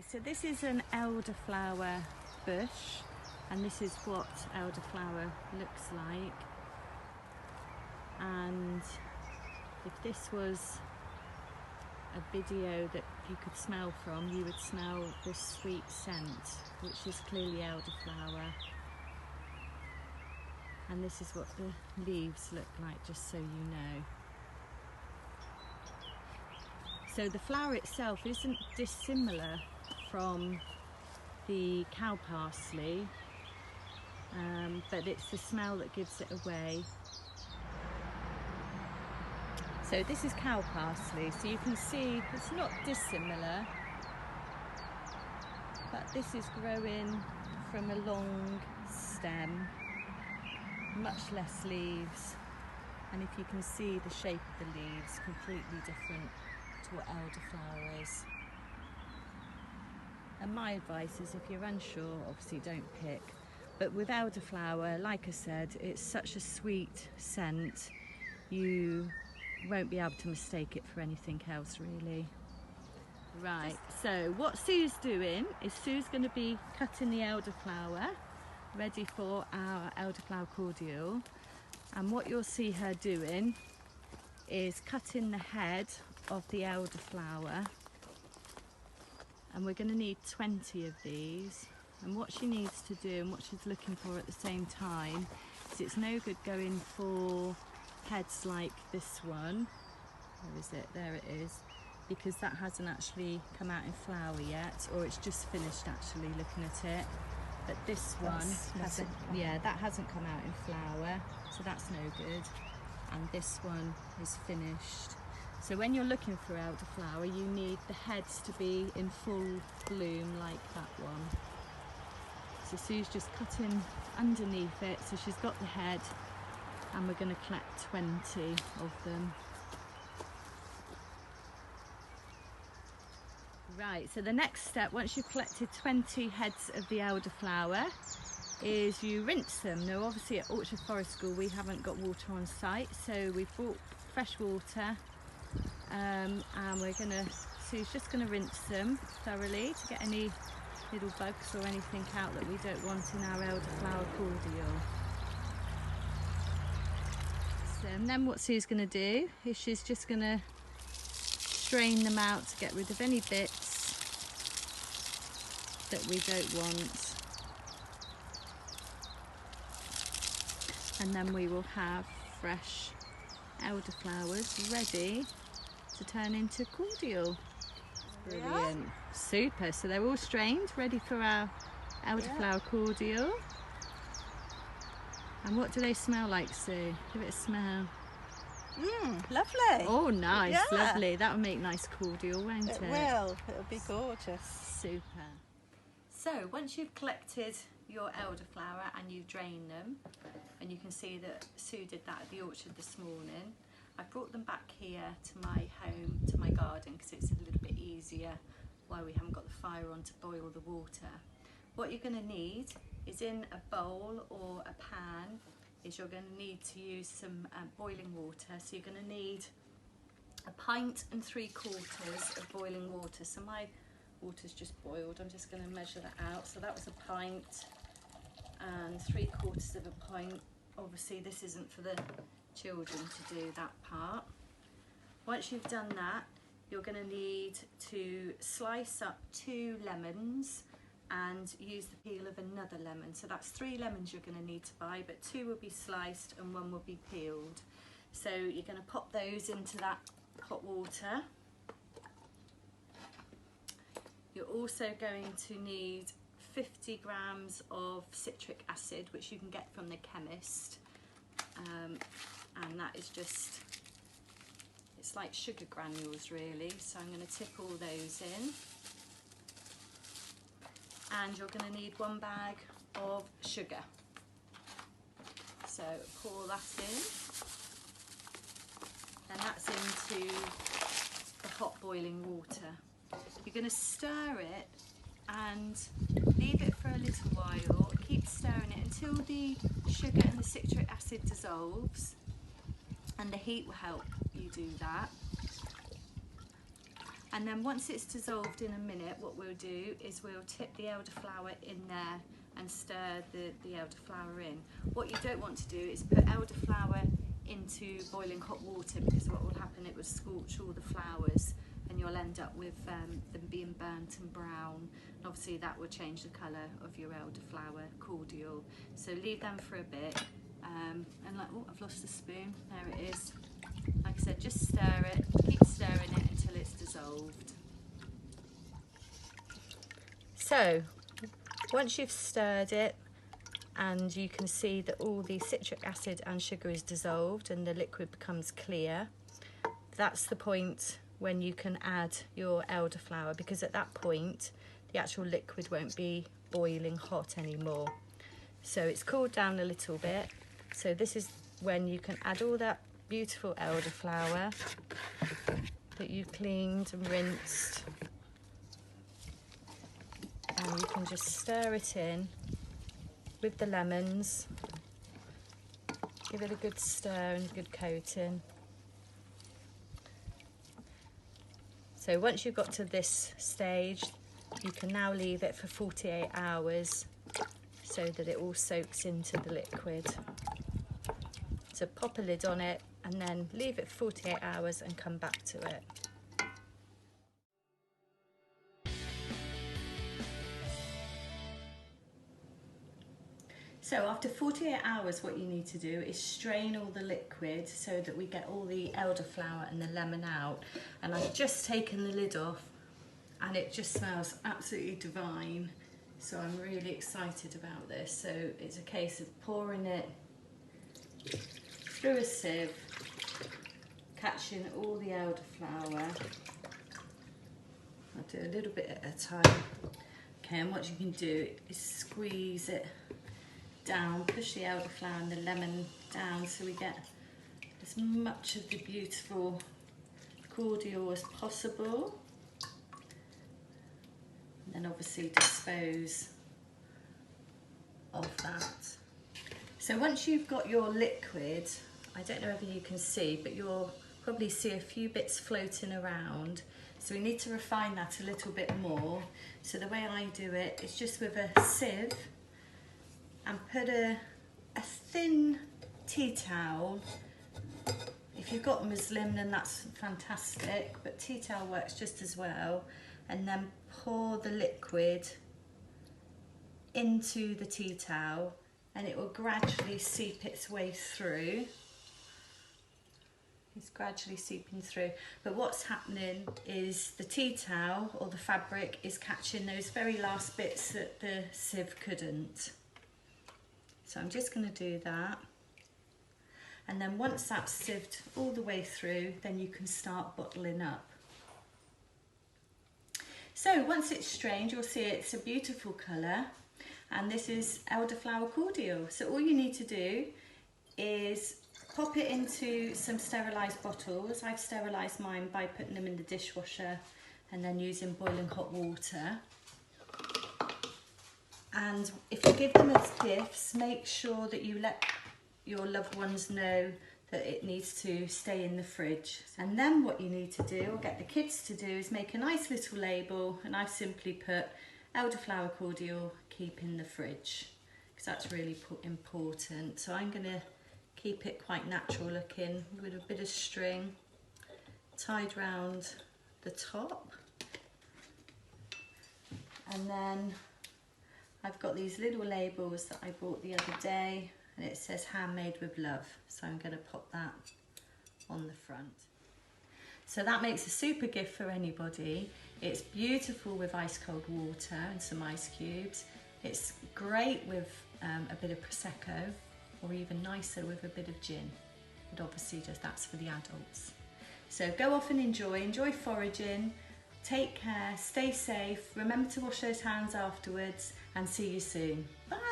Okay, so this is an elderflower bush, and this is what elderflower looks like. And if this was a video that you could smell from, you would smell this sweet scent, which is clearly elderflower. And this is what the leaves look like, just so you know. So the flower itself isn't dissimilar from the cow parsley, but it's the smell that gives it away. So this is cow parsley, so you can see it's not dissimilar, but this is growing from a long stem, much less leaves, and if you can see the shape of the leaves, completely different to what elderflower is. And my advice is, if you're unsure, obviously don't pick, but with elderflower, like I said, it's such a sweet scent, you won't be able to mistake it for anything else really. Right, so what Sue's doing is Sue's going to be cutting the elderflower ready for our elderflower cordial, and what you'll see her doing is cutting the head of the elderflower, and we're going to need 20 of these. And what she needs to do, and what she's looking for at the same time, is it's no good going for heads like this one. Where is it? There it is. Because that hasn't actually come out in flower yet, or it's just finished actually, looking at it. But this one hasn't, yeah, that hasn't come out in flower, so that's no good. And this one is finished. So when you're looking for elderflower, you need the heads to be in full bloom like that one. So Sue's just cutting underneath it, so she's got the head, and we're going to collect 20 of them. Right, so the next step, once you've collected 20 heads of the elderflower, is you rinse them. Now obviously at Orchard Forest School we haven't got water on site, so we've brought fresh water, and Sue's just going to rinse them thoroughly to get any little bugs or anything out that we don't want in our elderflower cordial. So, and then what Sue's going to do is she's just going to strain them out to get rid of any bits that we don't want, and then we will have fresh elderflowers ready to turn into cordial. Brilliant. Yeah. Super, so they're all strained, ready for our elderflower cordial. And what do they smell like, Sue? Give it a smell. Lovely. Oh, nice, yeah. Lovely. That will make nice cordial, won't it? It will. It'll be gorgeous. Super. So once you've collected your elderflower and you've drained them, and you can see that Sue did that at the orchard this morning, I brought them back here to my home, to my garden, because it's a little bit easier while we haven't got the fire on to boil the water. What you're going to need is, in a bowl or a pan, is you're going to need to use some boiling water. So you're going to need 1 3/4 pints of boiling water. So my water's just boiled. I'm just going to measure that out. So that was 1 pint and 3/4 pint. Obviously this isn't for the children to do that part. Once you've done that, you're going to need to slice up 2 lemons and use the peel of another lemon. So that's 3 lemons you're going to need to buy, but 2 will be sliced and 1 will be peeled. So you're going to pop those into that hot water. You're also going to need 50 grams of citric acid, which you can get from the chemist, and that is just, it's like sugar granules really. So I'm going to tip all those in. And you're going to need 1 bag of sugar. So pour that in, and that's into the hot boiling water. You're going to stir it and leave it for a little while. Keep stirring it until the sugar and the citric acid dissolves, and the heat will help you do that. And then once it's dissolved in a minute, what we'll do is we'll tip the elderflower in there and stir the elderflower in. What you don't want to do is put elderflower into boiling hot water, because what will happen, it will scorch all the flowers and you'll end up with them being burnt and brown. And obviously that will change the colour of your elderflower cordial. So leave them for a bit. And like, oh, I've lost the spoon. There it is. Like I said, just stir it, keep stirring it until it's dissolved. So, once you've stirred it and you can see that all the citric acid and sugar is dissolved and the liquid becomes clear, that's the point when you can add your elderflower, because at that point the actual liquid won't be boiling hot anymore. So it's cooled down a little bit. So this is when you can add all that beautiful elderflower that you cleaned and rinsed, and you can just stir it in with the lemons, give it a good stir and a good coating. So once you've got to this stage, you can now leave it for 48 hours so that it all soaks into the liquid. So pop a lid on it and then leave it for 48 hours and come back to it. So after 48 hours, what you need to do is strain all the liquid so that we get all the elderflower and the lemon out. And I've just taken the lid off and it just smells absolutely divine. So I'm really excited about this. So it's a case of pouring it through a sieve, catching all the elderflower. I'll do a little bit at a time. Okay, and what you can do is squeeze it down, push the elderflower and the lemon down so we get as much of the beautiful cordial as possible. And then obviously dispose of that. So once you've got your liquid, I don't know whether you can see, but you'll probably see a few bits floating around. So we need to refine that a little bit more. So the way I do it is just with a sieve and put a thin tea towel. If you've got muslin, then that's fantastic, but tea towel works just as well. And then pour the liquid into the tea towel and it will gradually seep its way through. It's gradually seeping through, but what's happening is the tea towel or the fabric is catching those very last bits that the sieve couldn't. So I'm just going to do that, and then once that's sieved all the way through, then you can start bottling up. So once it's strained, you'll see it's a beautiful colour, and this is Elderflower Cordial. So all you need to do is pop it into some sterilised bottles. I've sterilised mine by putting them in the dishwasher and then using boiling hot water. And if you give them as gifts, make sure that you let your loved ones know that it needs to stay in the fridge. And then what you need to do, or get the kids to do, is make a nice little label, and I've simply put Elderflower Cordial, keep in the fridge, because that's really important. So I'm going to keep it quite natural looking with a bit of string tied round the top. And then I've got these little labels that I bought the other day, and it says handmade with love. So I'm going to pop that on the front. So that makes a super gift for anybody. It's beautiful with ice cold water and some ice cubes. It's great with a bit of Prosecco, or even nicer with a bit of gin. But obviously just that's for the adults. So go off and enjoy foraging, take care, stay safe, remember to wash those hands afterwards, and see you soon. Bye!